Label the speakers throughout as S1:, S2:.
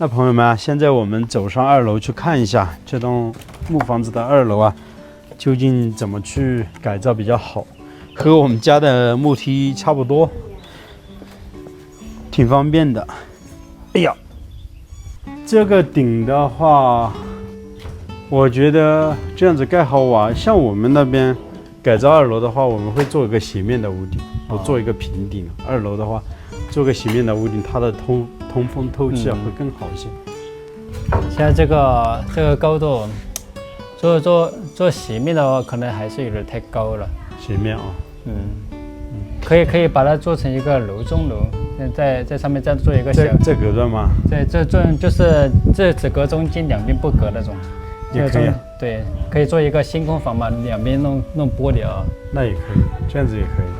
S1: 那朋友们啊，现在我们走上2楼去看一下这栋木房子的2楼啊，究竟怎么去改造比较好，和我们家的木梯差不多，挺方便的。哎呀，这个顶的话，我觉得这样子盖好瓦，像我们那边改造2楼的话，我们会做一个斜面的屋顶，不做一个平顶。2楼的话，做个斜面的屋顶，它的通风透气啊会更好一些。
S2: 现在这个高度，做斜面的话，可能还是有点太高了。
S1: 斜面啊，
S2: 可以把它做成一个楼中楼，在上面再做一个小。
S1: 这隔断吗？
S2: 这就是这只隔中间，两边不隔那种。
S1: 也可以啊。
S2: 对，可以做一个星空房嘛，两边弄玻璃啊。
S1: 那也可以，这样子也可以的。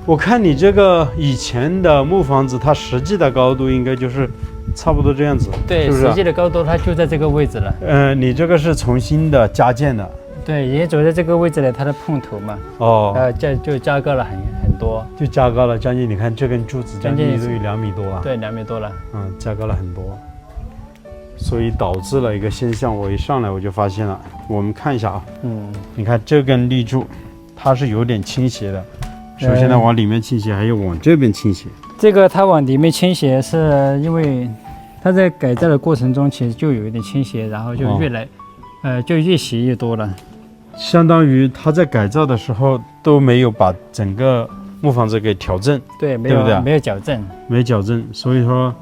S1: 我看你这个以前的木房子，它实际的高度应该就是差不多这样子，
S2: 对，
S1: 是不是？
S2: 实际的高度它就在这个位置了。
S1: 你这个是重新的加建的。
S2: 对，也走在这个位置了，它的碰头嘛。
S1: 哦。
S2: 就加高了很多。
S1: 就加高了将近，你看这根柱子将近都有2米多了。
S2: 对，2米多了。
S1: 加高了很多，所以导致了一个现象。我一上来我就发现了，我们看一下啊。你看这根立柱，它是有点倾斜的。首先呢，往里面倾斜，还有往这边倾斜。
S2: 这个它往里面倾斜，是因为它在改造的过程中，其实就有一点倾斜，然后就就越斜越多了。
S1: 相当于它在改造的时候都没有把整个木房子给调正，
S2: 对，
S1: 对不对？
S2: 没有矫正，
S1: 没矫正，所以说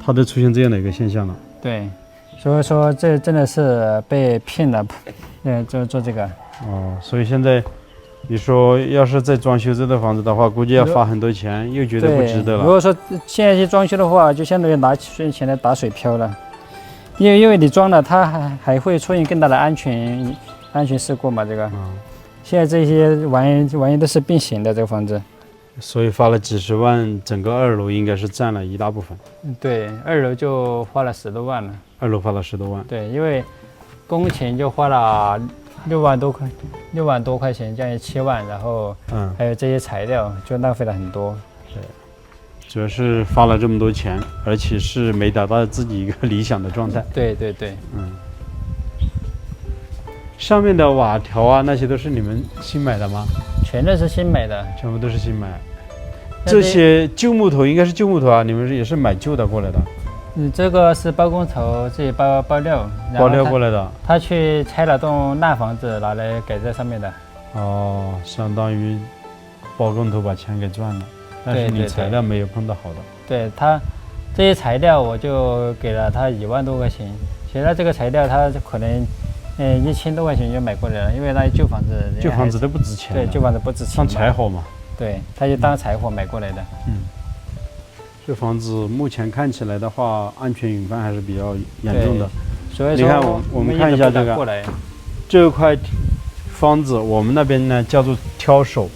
S1: 它都出现这样的一个现象了。
S2: 对，所以说这真的是被骗了，做这个。
S1: 所以现在你说要是再装修这套房子的话，估计要花很多钱，又觉得不值得了。
S2: 如果说现在去装修的话，就相当于拿钱来打水漂了，因为你装了，它还会出现更大的安全事故嘛。这个，现在这些玩意都是并行的，这个房子。
S1: 所以花了几十万，整个2楼应该是占了一大部分。
S2: 对，2楼就花了10多万了。
S1: 2楼花了10多万。
S2: 对，因为工钱就花了6万多块钱，将近7万，然后还有这些材料就浪费了很多。
S1: 对，主要是花了这么多钱，而且是没达到自己一个理想的状态。
S2: 对。
S1: 上面的瓦条啊，那些都是你们新买的吗？
S2: 全都是新买的，
S1: 全部都是新买。这些旧木头应该是旧木头啊，你们也是买旧的过来的？
S2: 这个是包工头自己包料
S1: 过来的。
S2: 他去拆了栋烂房子，拿来改在上面的。
S1: 相当于包工头把钱给赚了，但是你材料没有碰到好的。
S2: 对，他这些材料我就给了他1万多块钱，其实这个材料他可能1000多块钱就买过来了，因为那旧房子
S1: 都不值钱。
S2: 对，旧房子不值钱，
S1: 当柴火嘛。
S2: 对，他就当柴火买过来的。
S1: 这房子目前看起来的话，安全隐患还是比较严重的。
S2: 所以说
S1: 你看我们看一下这块房子，我们那边呢叫做挑手，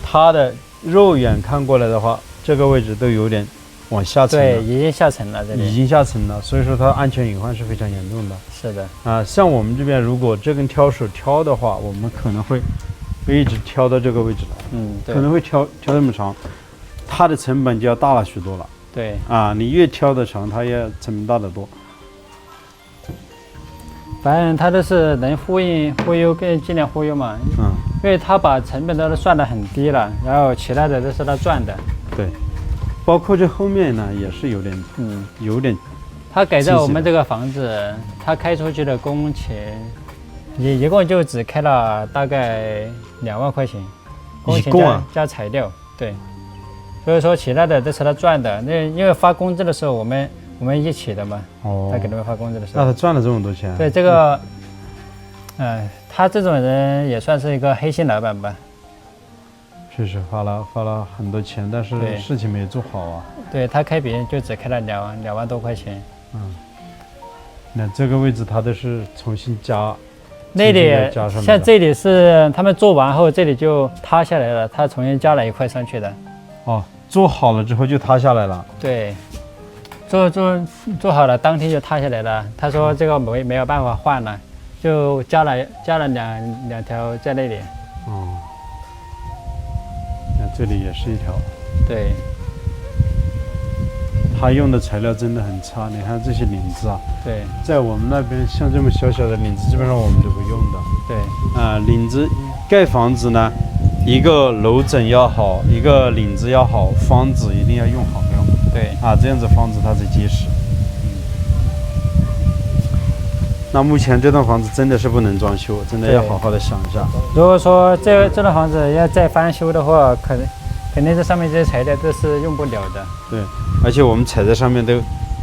S1: 它的肉眼看过来的话，这个位置都有点往下沉了。
S2: 对，已经下沉了，这里
S1: 已经下沉了，所以说它安全隐患是非常严重的。
S2: 是的。
S1: 像我们这边如果这根挑手挑的话，我们可能会一直挑到这个位置来。
S2: 对，
S1: 可能会挑这么长，它的成本就要大了许多了。
S2: 对。
S1: 你越挑的长，它也成本大得多。
S2: 反正它都是能忽悠更尽量忽悠嘛。因为他把成本都算得很低了，然后其他的都是他赚的。
S1: 对，包括这后面呢也是有点。
S2: 他改造我们这个房子，他开出去的工钱，一共就只开了大概2万块钱，工钱加材料。对，所以说其他的都是他赚的。那因为发工资的时候我们一起的嘛。他给他们发工资的时候。
S1: 那他赚了这么多钱？
S2: 对这个，他这种人也算是一个黑心老板吧。
S1: 确实花了很多钱，但是事情没做好啊。
S2: 对，他开别人就只开了2万多块钱。
S1: 那这个位置他都是重新加。
S2: 那里像这里是他们做完后，这里就塌下来了，他重新加了一块上去的。
S1: 做好了之后就塌下来了。
S2: 对，做好了当天就塌下来了。他说这个没有办法换了，就加了两条在那里。
S1: 那这里也是一条。
S2: 对。
S1: 他用的材料真的很差。你看这些领子啊，
S2: 对，
S1: 在我们那边像这么小小的领子，基本上我们都不用的。
S2: 对，
S1: 领子盖房子呢，一个楼枕要好，一个领子要好，方子一定要用好用。
S2: 对，
S1: 这样子房子它才结实。那目前这栋房子真的是不能装修，真的要好好的想一下。
S2: 如果说这栋房子要再翻修的话，肯定这上面这些材料都是用不了的。
S1: 对，而且我们踩在上面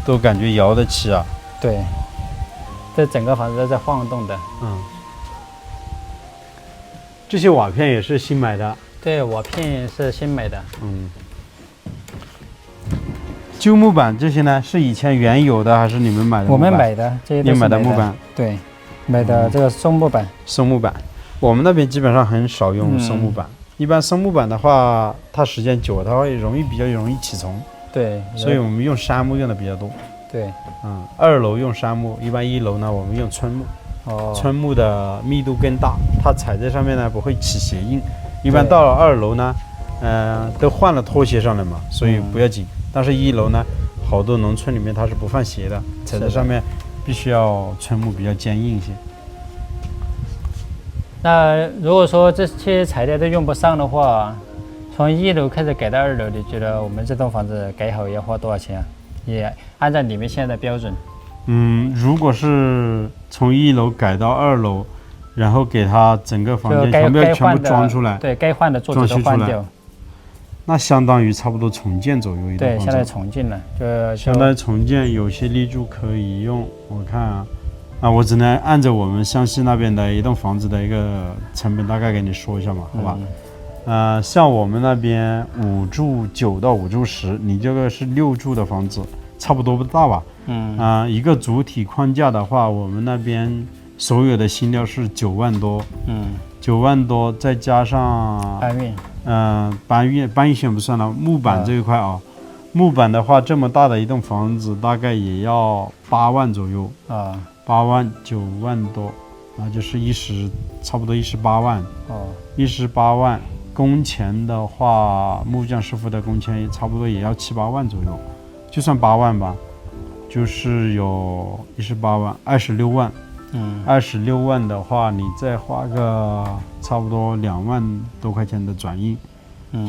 S1: 都感觉摇得起啊。
S2: 对，这整个房子都在晃动的。
S1: 这些瓦片也是新买的。
S2: 对，瓦片是新买的。
S1: 旧木板这些呢，是以前原有的还是你们买的？
S2: 我们买的，这些都是
S1: 你买的木板？
S2: 对，买的这个松木板。
S1: 松木板，我们那边基本上很少用松木板。一般松木板的话，它时间久，它会比较容易起虫。
S2: 对，
S1: 所以我们用杉木用的比较多。
S2: 对
S1: ，2楼用杉木，一般1楼呢我们用春木。春木的密度更大，它踩在上面呢不会起鞋印。一般到了2楼呢，都换了拖鞋上来嘛，所以不要紧。但是1楼呢，好多农村里面它是不放鞋的，踩在上面必须要春木比较坚硬一些。
S2: 那如果说这些材料都用不上的话，从1楼开始改到2楼，你觉得我们这栋房子改好要花多少钱啊？也按照你们现在的标准。
S1: 如果是从1楼改到2楼，然后给它整个房间全部装出来，
S2: 对，该换的桌子都换掉，
S1: 那相当于差不多重建左右一栋房子。
S2: 对，相当于重建了，就
S1: 相当于重建，有些立柱可以用。我看我只能按照我们湘西那边的一栋房子的一个成本大概给你说一下嘛，好吧？像我们那边5柱9到5柱10，你这个是6柱的房子，差不多不大吧？一个主体框架的话，我们那边所有的新料是9万多，9万多再加上搬运先不算了，木板这一块木板的话，这么大的一栋房子大概也要8万左右8万9万多，就是差不多18万18万。工钱的话，木匠师傅的工钱差不多也要7、8万左右，就算8万吧，就是有18万26万。26万的话，你再花个差不多2万多块钱的转印，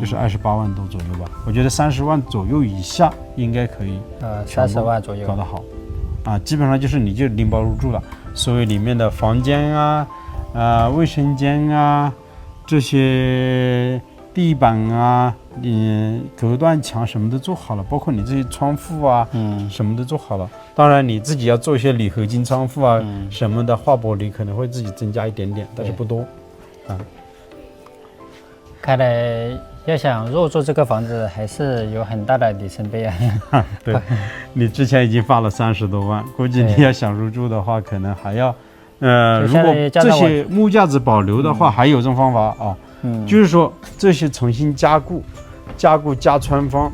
S1: 就是28万多左右吧。我觉得30万左右以下应该可以
S2: ，30万左右
S1: 搞得好基本上就是你就拎包入住了，所有里面的房间卫生间这些地板隔断墙什么都做好了，包括你这些窗户什么都做好了。当然你自己要做一些铝合金窗户什么的，画玻璃可能会自己增加一点点，但是不多
S2: 看来要想入住这个房子还是有很大的里程碑
S1: 对，你之前已经花了30多万，估计你要想入住的话可能还要如果这些木架子保留的话，还有一种方法就是说这些重新加固加穿方，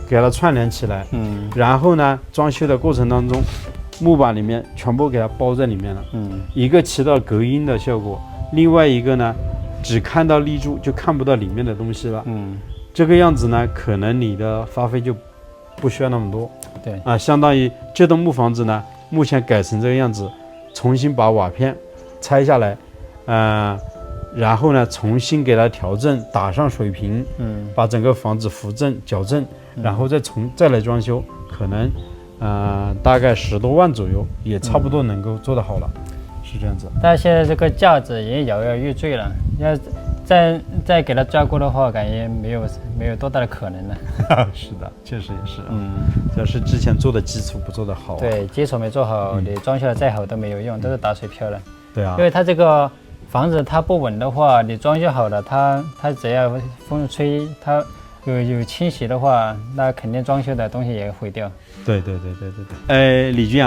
S1: 给它串联起来，然后呢，装修的过程当中，木板里面全部给它包在里面了，一个起到隔音的效果，另外一个呢，只看到立柱就看不到里面的东西了，这个样子呢，可能你的花费就不需要那么多，
S2: 对
S1: 相当于这栋木房子呢，目前改成这个样子，重新把瓦片拆下来，然后呢，重新给它调正，打上水平，把整个房子扶正矫正，然后再来装修，可能大概10多万左右，也差不多能够做得好了，是这样子。
S2: 但现在这个价值也摇摇欲坠了，要再给它加固的话，感觉没有多大的可能了。
S1: 是的，确实也是，主要是之前做的基础不做得好，
S2: 对，基础没做好，你装修的再好都没有用，都是打水漂了。
S1: 对啊，
S2: 因为它这个房子它不稳的话，你装修好了，它只要风吹，它有侵袭的话，那肯定装修的东西也毁掉。
S1: 对。李军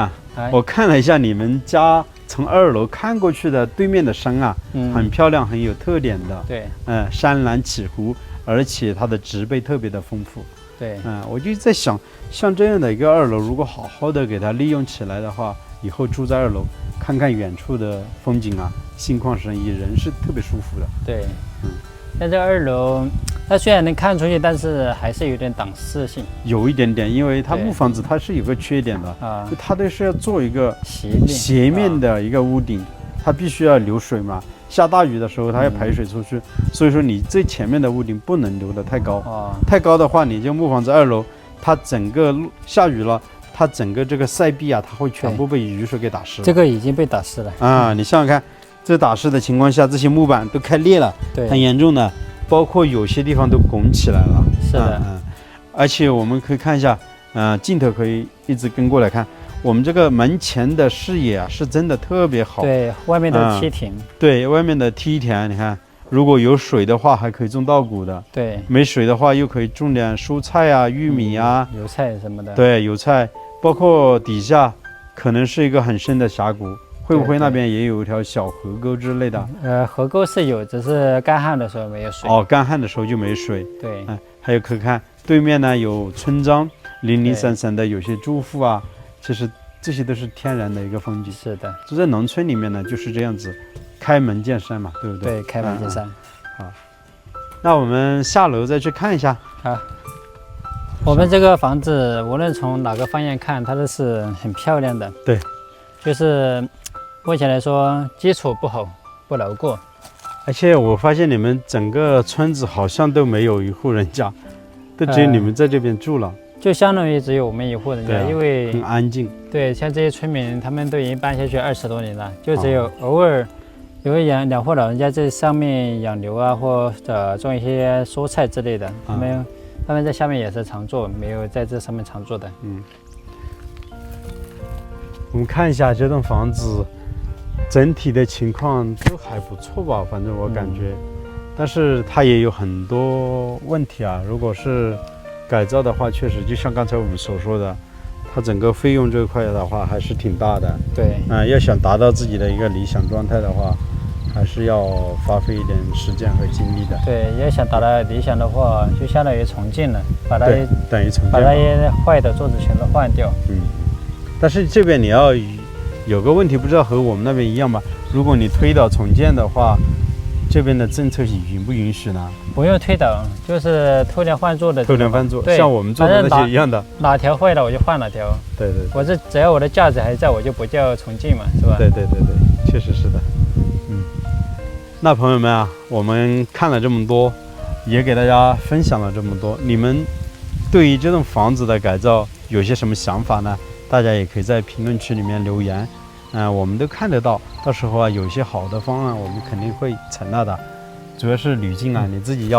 S1: 我看了一下你们家从2楼看过去的对面的山很漂亮，很有特点的。
S2: 对，
S1: 山岚起伏，而且它的植被特别的丰富。
S2: 对，
S1: 我就在想，像这样的一个2楼，如果好好的给它利用起来的话，以后住在2楼，看看远处的风景心旷神怡，人是特别舒服的。
S2: 对，在这2楼它虽然能看出去，但是还是有点挡视性。
S1: 有一点点，因为它木房子它是有个缺点的
S2: 啊，
S1: 就它都是要做一个
S2: 斜
S1: 斜面的一个屋顶，它必须要流水嘛。下大雨的时候，它要排水出去，所以说你最前面的屋顶不能留得太高，太高的话，你就木房子2楼，它整个下雨了，它整个这个塞壁啊，它会全部被雨水给打湿。
S2: 这个已经被打湿了
S1: 啊！你想想看，这打湿的情况下，这些木板都开裂了，
S2: 对，
S1: 很严重的，包括有些地方都拱起来了。
S2: 是的，
S1: 而且我们可以看一下，镜头可以一直跟过来看。我们这个门前的视野啊，是真的特别好。
S2: 对，外面的梯田。
S1: 对，外面的梯田，你看，如果有水的话，还可以种稻谷的。
S2: 对，
S1: 没水的话，又可以种点蔬菜啊、玉米啊、
S2: 油菜什么的。
S1: 对，油菜，包括底下可能是一个很深的峡谷，会不会那边也有一条小河沟之类的？
S2: 河沟是有，只是干旱的时候没有水。
S1: 哦，干旱的时候就没水。
S2: 对，
S1: 还有可看对面呢有村庄，零零散散的有些住户啊。其实这些都是天然的一个风景。
S2: 是的，
S1: 就在农村里面呢，就是这样子，开门见山嘛，对不对？
S2: 对，开门见山。
S1: 好，那我们下楼再去看一下。
S2: 好，我们这个房子无论从哪个方向看，它都是很漂亮的。
S1: 对，
S2: 就是目前来说，基础不好，不牢固。
S1: 而且我发现你们整个村子好像都没有一户人家，都只有你们在这边住了。
S2: 就相当于只有我们一户人家，因为
S1: 很安静。
S2: 对，像这些村民，他们都已经搬下去20多年了，就只有偶尔有2户老人家在上面养牛啊，或者种一些蔬菜之类的。他们在下面也是常做，没有在这上面常做的。
S1: 我们看一下这栋房子整体的情况都还不错吧，反正我感觉，但是它也有很多问题啊。如果是改造的话，确实就像刚才我们所说的，它整个费用这块的话还是挺大的。
S2: 对，
S1: 要想达到自己的一个理想状态的话，还是要花费一点时间和精力的。
S2: 对，要想达到理想的话，就相当于重建了，把它
S1: 等于重建，
S2: 把那些坏的桌子全都换掉。
S1: 但是这边你要有个问题，不知道和我们那边一样吧？如果你推倒重建的话，这边的政策允不允许呢？
S2: 不用推倒，就是偷梁换柱的。
S1: 偷梁换柱，像我们做的那些一样的。
S2: 哪条坏了我就换哪条。
S1: 对。
S2: 我这只要我的价值还在，我就不叫重建嘛，是吧？
S1: 对，确实是的。那朋友们啊，我们看了这么多，也给大家分享了这么多。你们对于这栋房子的改造有些什么想法呢？大家也可以在评论区里面留言。我们都看得到，到时候啊，有些好的方案我们肯定会采纳的。主要是吕静啊，你自己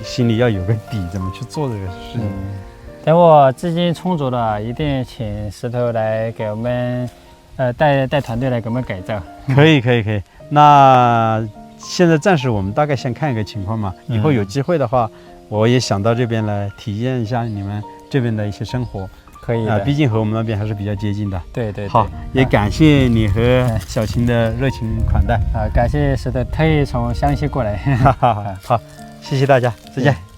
S1: 心里要有个底，怎么去做这个事情。
S2: 等我资金充足了，一定请石头来给我们，带团队来给我们改造。
S1: 可以。那现在暂时我们大概先看一个情况嘛，以后有机会的话，我也想到这边来体验一下你们这边的一些生活。
S2: 可以的，
S1: 毕竟和我们那边还是比较接近的。
S2: 对。
S1: 好，也感谢你和小琴的热情款待。
S2: 感谢石头特意从湘西过来。
S1: 好，谢谢大家，再见。